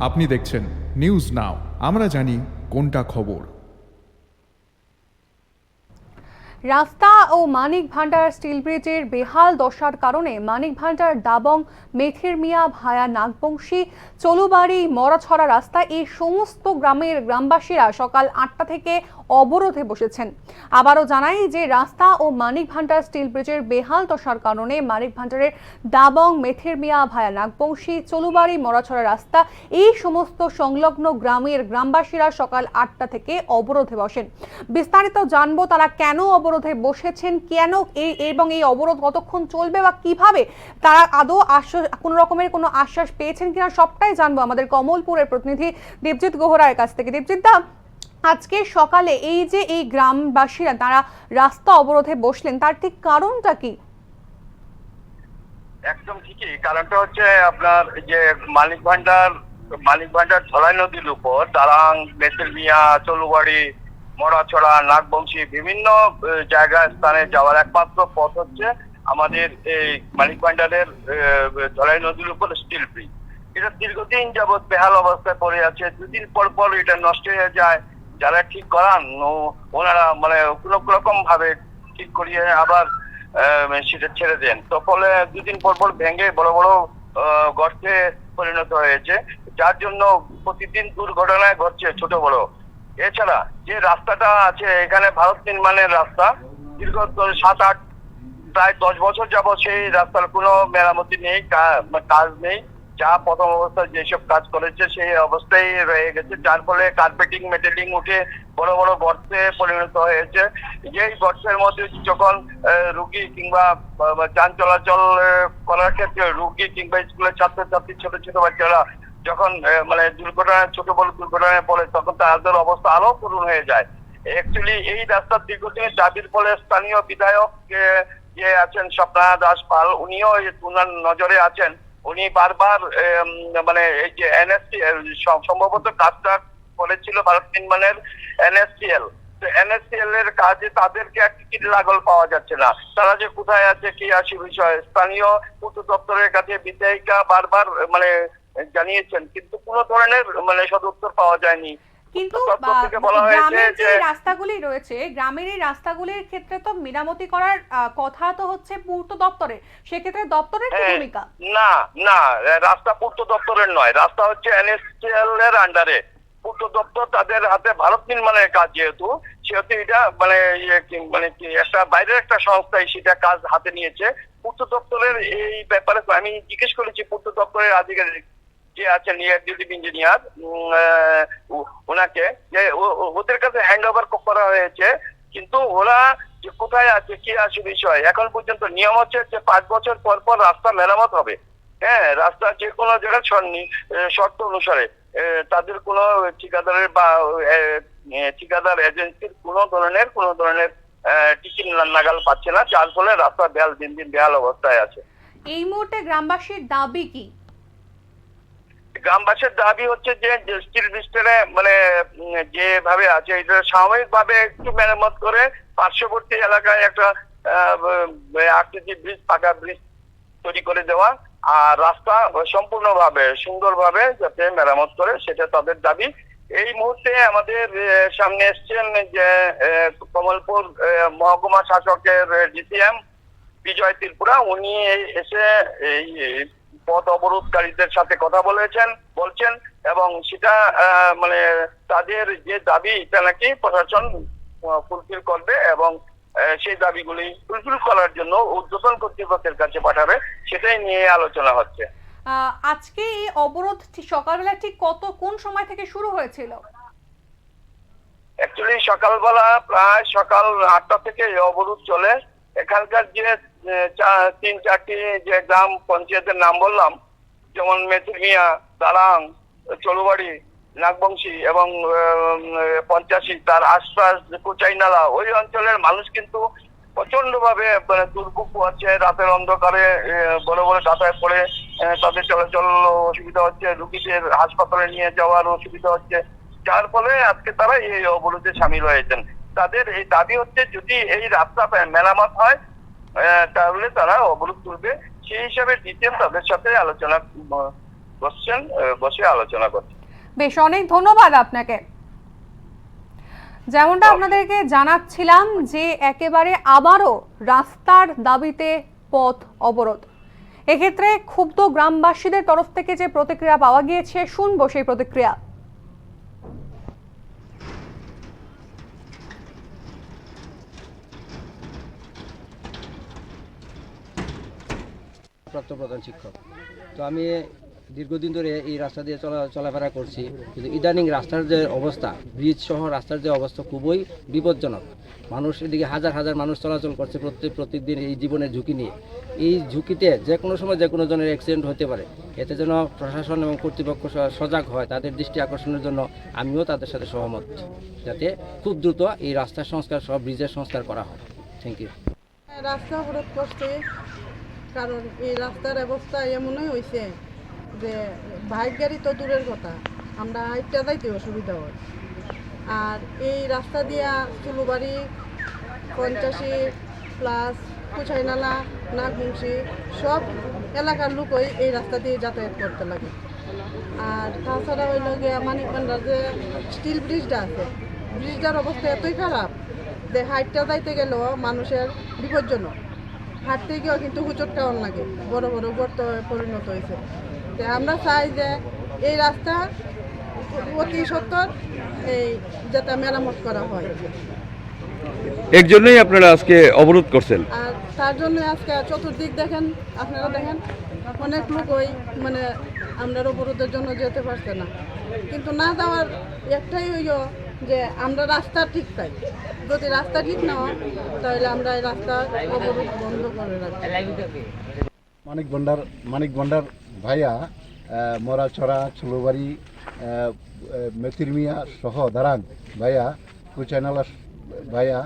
আপনি দেখছেন news now, আমরা জানি কোনটা খবর। রাস্তা ও মানিক ভান্ডার স্টিল ব্রিজের বেহাল দশার কারণে মানিক ভান্ডার দাবং মেথির মিয়া ভায়া নাগবংশী চলুবাড়ি মরাছড়া রাস্তা এই সমস্ত গ্রামের গ্রামবাসীরা সকাল 8টা থেকে অবরোধে বসেছেন। আবারও জানাই যে রাস্তা ও মানিক ভান্ডার স্টিল ব্রিজের বেহাল দশার কারণে মানিক ভান্ডারের দাবং মেথির মিয়া ভায়া নাগবংশী চলুবাড়ি মরাছড়া রাস্তা এই সমস্ত সংলগ্ন গ্রামের গ্রামবাসীরা সকাল 8টা থেকে অবরোধে বসেন। বিস্তারিত জানবো তারা কেন অবরোধে বসেছেন, কেন এবং এই অবরোধ কতক্ষণ চলবে বা কিভাবে তারা আদৌ কোনো রকমের কোনো আশ্বাস পেয়েছেন কিনা সবটাই জানবো আমাদের কমলপুরের প্রতিনিধি দেবজিৎ গোহরার কাছ থেকে। দেবজিৎ দা, আজকে সকালে এই যে এই গ্রামবাসীরা তারা রাস্তা অবরোধে বসলেন তার ঠিক কারণটা কি? একদম ঠিকই, কারণটা হচ্ছে আপনার যে মানিক ভান্ডার ধলাই নদীর উপর দারাং, মেথির মিয়া, চলুবাড়ি, মরাছড়া, নাগবংশী বিভিন্ন জায়গায় স্থানে যাওয়ার একমাত্র পথ হচ্ছে আমাদের এই মানিক ভান্ডারের ধলাই নদীর উপর স্টিল ব্রিজ। এটা দীর্ঘদিন যাবৎ বেহাল অবস্থায় পড়ে আছে। দুদিন পর পর এটা নষ্ট হয়ে যায়। যারা ঠিক করান ওনারা মানে কোনো রকম ভাবে ঠিক করিয়ে আবার সেটা ছেড়ে দেন। তো ফলে দুদিন পর পর ভেঙে বড় বড় গর্তে পরিণত হয়েছে, যার জন্য প্রতিদিন দুর্ঘটনায় ঘটছে ছোট বড়। এছাড়া যে রাস্তাটা আছে এখানে ভারত নির্মাণের রাস্তা, দীর্ঘ 7-8 প্রায় 10 বছর যাবৎ সেই রাস্তার কোনো মেরামতি নেই, কাজ নেই। যা প্রথম অবস্থায় যেসব কাজ করেছে সেই অবস্থায় রয়ে গেছে, যার ফলে কার্পেটিং মেটেলিং উঠে বড় বড় গর্তে পরিণত হয়েছে। যেই গর্তের মধ্যে যখন রুগী কিংবা যান চলাচল করার ক্ষেত্রে রুগী কিংবা স্কুলের ছাত্রছাত্রী ছোট ছোট বাচ্চারা যখন মানে ছোট বড় দুর্ঘটনায় পড়ে তখন তাদের অবস্থা আরো করুণ হয়ে যায়। অ্যাকচুয়ালি এই রাস্তার দীর্ঘদিনের দাবির ফলে স্থানীয় বিধায়ক যে আছেন স্বপ্না দাস পাল, উনিও উনার নজরে আছেন। উনি বারবার মানে এই যে এনএসসিএল সম্ভবত কাজটা করেছিল ভারত নির্মাণের এনএসসিএল, তো এনএসসিএল এর কাজে তাদেরকে টিকিট লাগল পাওয়া যাচ্ছে না। তারা যে কোথায় আছে কি আছে বিষয় স্থানীয় পূর্ত দপ্তরের কাছে বিধায়িকা বারবার মানে জানিয়েছেন, কিন্তু কোনো ধরনের মানে সদুত্তর পাওয়া যায়নি। কিন্তু গ্রামের যে রাস্তাগুলি রয়েছে, গ্রামের এই রাস্তাগুলির ক্ষেত্রে তো মেরামতি করার কথা তো হচ্ছে পূর্ত দপ্তরের, সেক্ষেত্রে দপ্তরের কি ভূমিকা? না না, রাস্তা পূর্ত দপ্তরের নয়, রাস্তা হচ্ছে এনএসসিএল এর আন্ডারে। পূর্ত দপ্তর তাদের হাতে ভারত নির্মাণের কাজ, যেহেতু সেহেতু এটা মানে একটা বাইরের একটা সংস্থায় সেটা কাজ হাতে নিয়েছে। পূর্ত দপ্তরের এই ব্যাপারে আমি জিজ্ঞেস করেছি পূর্ত দপ্তরের আধিকারিক যে আছেন এক্সিকিউটিভ ইঞ্জিনিয়ার ওনাকে, যে ওদের কাছে হ্যান্ড ওভার করা হয়েছে, কিন্তু ওরা যে কোথায় আছে কি আছে বিষয় এখন পর্যন্ত নিয়ম হচ্ছে যে 5 বছর পর পর রাস্তা মেরামত হবে। হ্যাঁ, রাস্তা যে কোনো জায়গায় শর্ত অনুসারে তাদের কোনো ঠিকাদারের বা ঠিকাদার এজেন্সির কোনো ধরনের টিকিট নাগাল পাচ্ছে না, যার ফলে রাস্তা দিন দিন বেহাল অবস্থায় আছে। এই মুহূর্তে গ্রামবাসীর দাবি কি? গ্রামবাসীর দাবি হচ্ছে যে স্টিল ব্রিজটা মানে যেভাবে আছে এটা সাময়িক ভাবে একটু মেরামত করে পার্শ্ববর্তী এলাকায় একটা আকৃতি ব্রিজ, পাকা ব্রিজ তৈরি করে দেওয়া, আর রাস্তা সম্পূর্ণভাবে সুন্দরভাবে যাতে মেরামত করে, সেটা তাদের দাবি। এই মুহূর্তে আমাদের সামনে এসছেন যে কমলপুর মহকুমা শাসকের ডিসিএম বিজয় ত্রিপুরা, উনি এসে এই পথ অবরোধকারীদের সাথে কথা বলছেন এবং সেটা মানে তাদের যে দাবি এটা নাকি প্রশাসন ফুলফিল করবে এবং সেই দাবিগুলি ফুলফিল করার জন্য ঊর্ধ্বতন কর্তৃপক্ষের কাছে পাঠাবে, সেটাই নিয়ে আলোচনা হচ্ছে। আজকে এই অবরোধ সকালবেলা ঠিক কোন সময় থেকে শুরু হয়েছিল? অ্যাকচুয়ালি সকালবেলা প্রায় সকাল 8টা থেকে এই অবরোধ চলে। এখানকার যে 3-4টি যে গ্রাম পঞ্চায়েতের নাম বললাম, যেমন মেথির মিয়া, দারাং, চলুবাড়ি, নাগবংশী এবং 85 তার আশপাশ কুচাইনালা, ওই অঞ্চলের মানুষ কিন্তু প্রচন্ড ভাবে মানে দুর্ভোগ পোহাচ্ছে। রাতের অন্ধকারে বড় বড় যাতায়াত করে তাদের চলাচল অসুবিধা হচ্ছে, রুগীদের হাসপাতালে নিয়ে যাওয়ার অসুবিধা হচ্ছে, যার ফলে আজকে তারা এই অবরোধে সামিল হয়েছেন। তাদের এই দাবি হচ্ছে যদি এই রাস্তা মেরামত হয় তাহলে তারা অবরোধ তুলবে। সেই হিসাবে ডিটেল তাদের সাথে আলোচনা বসে আলোচনা করছেন। বেশ, অনেক ধন্যবাদ আপনাকে। যেমনটা আপনাদেরকে জানাচ্ছিলাম যে একেবারে আবারও রাস্তার দাবিতে পথ অবরোধ। এক্ষেত্রে ক্ষুব্ধ গ্রামবাসীদের তরফ থেকে যে প্রতিক্রিয়া পাওয়া গিয়েছে, শুনবো সেই প্রতিক্রিয়া। প্রাপ্ত প্রধান শিক্ষক। তো আমি দীর্ঘদিন ধরে এই রাস্তা দিয়ে চলাফেরা করছি, কিন্তু ইদানিং রাস্তার যে অবস্থা, ব্রিজ সহ রাস্তার যে অবস্থা খুবই বিপজ্জনক। মানুষ এদিকে হাজার হাজার মানুষ চলাচল করছে প্রত্যেকদিন এই জীবনের ঝুঁকি নিয়ে। এই ঝুঁকিতে যে কোনো সময় যে কোনো জনের অ্যাক্সিডেন্ট হতে পারে। এতে যেন প্রশাসন এবং কর্তৃপক্ষ সজাগ হয়, তাদের দৃষ্টি আকর্ষণের জন্য আমিও তাদের সাথে সহমত, যাতে খুব দ্রুত এই রাস্তার সংস্কার সহ ব্রিজের সংস্কার করা হয়। Thank you. রাস্তা অবরোধ করছে কারণ এই রাস্তার অবস্থা এমনই হয়েছে যে বাইক গাড়ি তো দূরের কথা, আমরা হাইটটা যাইতে অসুবিধা হয়। আর এই রাস্তা দিয়া চুলুবাড়ি, 85 প্লাস কুচাইনালা, নাগবংশী সব এলাকার লোকই এই রাস্তা দিয়ে যাতায়াত করতে লাগে। আর তাছাড়া হইল গিয়া মানিকবান্ধার যে স্টিল ব্রিজটা আছে, ব্রিজটার অবস্থা এতই খারাপ যে হাইটটা যাইতে গেলেও মানুষের বিপজ্জনক। হাঁটতে গিয়েও কিন্তু হুচট খাওয়ার লাগে, বড় বড় গর্ত পরিণত হয়েছে। তো আমরা চাই যে এই রাস্তা অতি সত্বর এই যাতে মেরামত করা হয়। এর জন্যই আপনারা আজকে অবরোধ করছেন? আর তার জন্য আজকে চতুর্দিক দেখেন, আপনারা দেখেন অনেক লোকই মানে আমরা অবরোধের জন্য যেতে পারছে না। কিন্তু না যাওয়ার একটাই হইল যে আমরা রাস্তা ঠিক চাই। যদি রাস্তা ঠিক না হয় তাহলে আমরা এই রাস্তা অবরোধ বন্ধ করে রাখি। মানিক ভান্ডার ভাইয়া মরাছড়া, চুলোবাড়ি, মেথির মিয়া সহ দারাং ভাইয়া, কুচাইনালা ভাইয়া,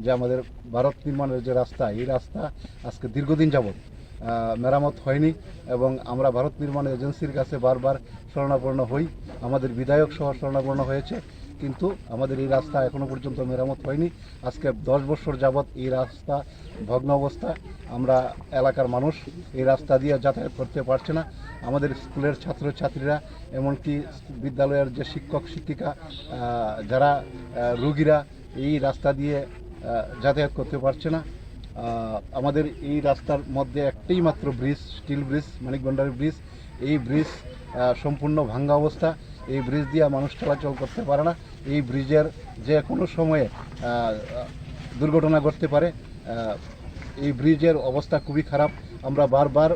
যে আমাদের ভারত নির্মাণের যে রাস্তা, এই রাস্তা আজকে দীর্ঘদিন যাবৎ মেরামত হয়নি এবং আমরা ভারত নির্মাণ এজেন্সির কাছে বারবার শরণাপন্ন হই। আমাদের বিধায়ক সহ শরণাপন্ন হয়েছে, কিন্তু আমাদের এই রাস্তা এখনো পর্যন্ত মেরামত হয়নি। আজকে 10 বছর যাবৎ এই রাস্তা ভগ্ন অবস্থা। আমরা এলাকার মানুষ এই রাস্তা দিয়ে যাতায়াত করতে পারছে না। আমাদের স্কুলের ছাত্রছাত্রীরা, এমনকি বিদ্যালয়ের যে শিক্ষক শিক্ষিকা, যারা রোগীরা এই রাস্তা দিয়ে যাতায়াত করতে পারছে না। আমাদের এই রাস্তার মধ্যে একটাই মাত্র ব্রিজ, স্টিল ব্রিজ, মানিক ভান্ডারের ব্রিজ। এই ব্রিজ সম্পূর্ণ ভাঙ্গা অবস্থা। এই ব্রিজ দিয়ে মানুষ চলাচল করতে পারে না। এই ব্রিজের যে কোনো সময়ে দুর্ঘটনা ঘটতে পারে। এই ব্রিজের অবস্থা খুবই খারাপ। আমরা বারবার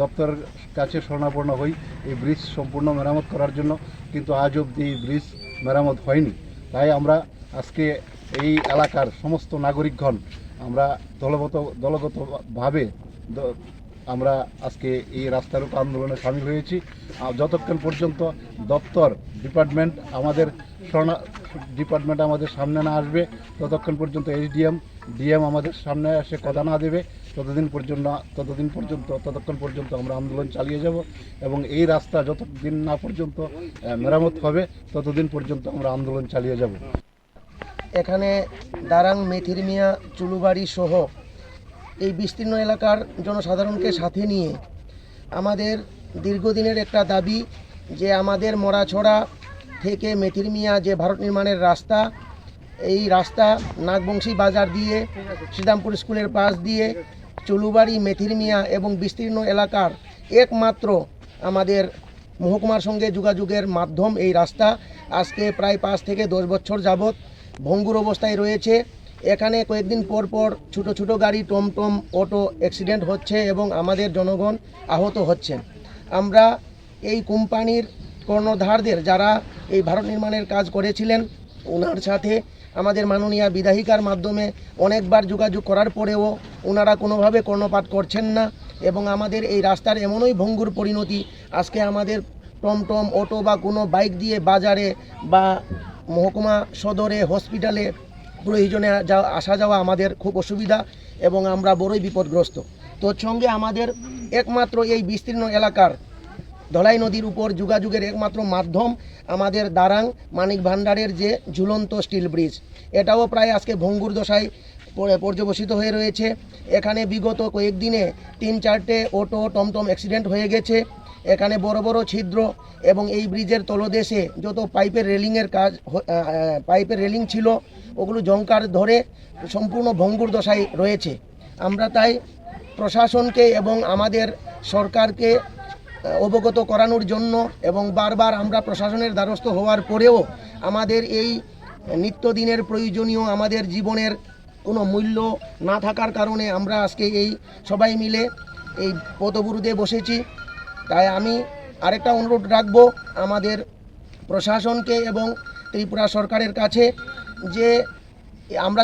দপ্তরের কাছে শরণাপন্ন হই এই ব্রিজ সম্পূর্ণ মেরামত করার জন্য, কিন্তু আজ অবধি এই ব্রিজ মেরামত হয়নি। তাই আমরা আজকে এই এলাকার সমস্ত নাগরিকগণ আমরা দলগতভাবে আমরা আজকে এই রাস্তার উপর আন্দোলনে সামিল হয়েছি। যতক্ষণ পর্যন্ত দপ্তর ডিপার্টমেন্ট আমাদের সামনে না আসবে, ততক্ষণ পর্যন্ত ডিএম আমাদের সামনে এসে কথা না দেবে, ততক্ষণ পর্যন্ত আমরা আন্দোলন চালিয়ে যাব এবং এই রাস্তা যতদিন না পর্যন্ত মেরামত হবে ততদিন পর্যন্ত আমরা আন্দোলন চালিয়ে যাব। এখানে দারাং, মেথির মিয়া, চুলুবাড়ি সহ এই বিস্তীর্ণ এলাকার জনসাধারণকে সাথে নিয়ে আমাদের দীর্ঘদিনের একটা দাবি যে আমাদের মরাছড়া থেকে মেথির মিয়া যে ভারত নির্মাণের রাস্তা, এই রাস্তা নাগবংশী বাজার দিয়ে, শ্রীরামপুর স্কুলের পাশ দিয়ে, চুলুবাড়ি, মেথির মিয়া এবং বিস্তীর্ণ এলাকার একমাত্র আমাদের মহকুমার সঙ্গে যোগাযোগের মাধ্যম এই রাস্তা আজকে প্রায় 5 থেকে 10 বছর যাবৎ ভঙ্গুর অবস্থায় রয়েছে। এখানে কয়েকদিন পর পর ছোটো ছোটো গাড়ি, টমটম, অটো অ্যাক্সিডেন্ট হচ্ছে এবং আমাদের জনগণ আহত হচ্ছেন। আমরা এই কোম্পানির কর্ণধারদের, যারা এই ভারত নির্মাণের কাজ করেছিলেন, ওনার সাথে আমাদের মাননীয় বিধায়িকার মাধ্যমে অনেকবার যোগাযোগ করার পরেও ওনারা কোনোভাবে কর্ণপাত করছেন না এবং আমাদের এই রাস্তার এমনই ভঙ্গুর পরিণতি, আজকে আমাদের টমটম, অটো বা কোনো বাইক দিয়ে বাজারে বা মহকুমা সদরে, হসপিটালে প্রয়োজনে আসা যাওয়া আমাদের খুব অসুবিধা এবং আমরা বড়ই বিপদগ্রস্ত। তৎসঙ্গে আমাদের একমাত্র এই বিস্তীর্ণ এলাকার ধলাই নদীর উপর যোগাযোগের একমাত্র মাধ্যম আমাদের দারাং মানিক ভান্ডারের যে ঝুলন্ত স্টিল ব্রিজ, এটাও প্রায় আজকে ভঙ্গুর দশায় পর্যবসিত হয়ে রয়েছে। এখানে বিগত কয়েকদিনে 3-4টে অটো, টমটম অ্যাক্সিডেন্ট হয়ে গেছে এখানে বড় বড় ছিদ্র এবং এই ব্রিজের তলদেশে যত পাইপের পাইপের রেলিং ছিল ওগুলো জংকার ধরে সম্পূর্ণ ভঙ্গুর দশায় রয়েছে। আমরা তাই প্রশাসনকে এবং আমাদের সরকারকে অবগত করানোর জন্য এবং বারবার আমরা প্রশাসনের দ্বারস্থ হওয়ার পরেও আমাদের এই নিত্যদিনের প্রয়োজনীয় আমাদের জীবনের কোনো মূল্য না থাকার কারণে আমরা আজকে এই সবাই মিলে এই পথবরোধে বসেছি। তাই আমি আরেকটা অনুরোধ রাখব আমাদের প্রশাসনকে এবং ত্রিপুরা সরকারের কাছে যে আমরা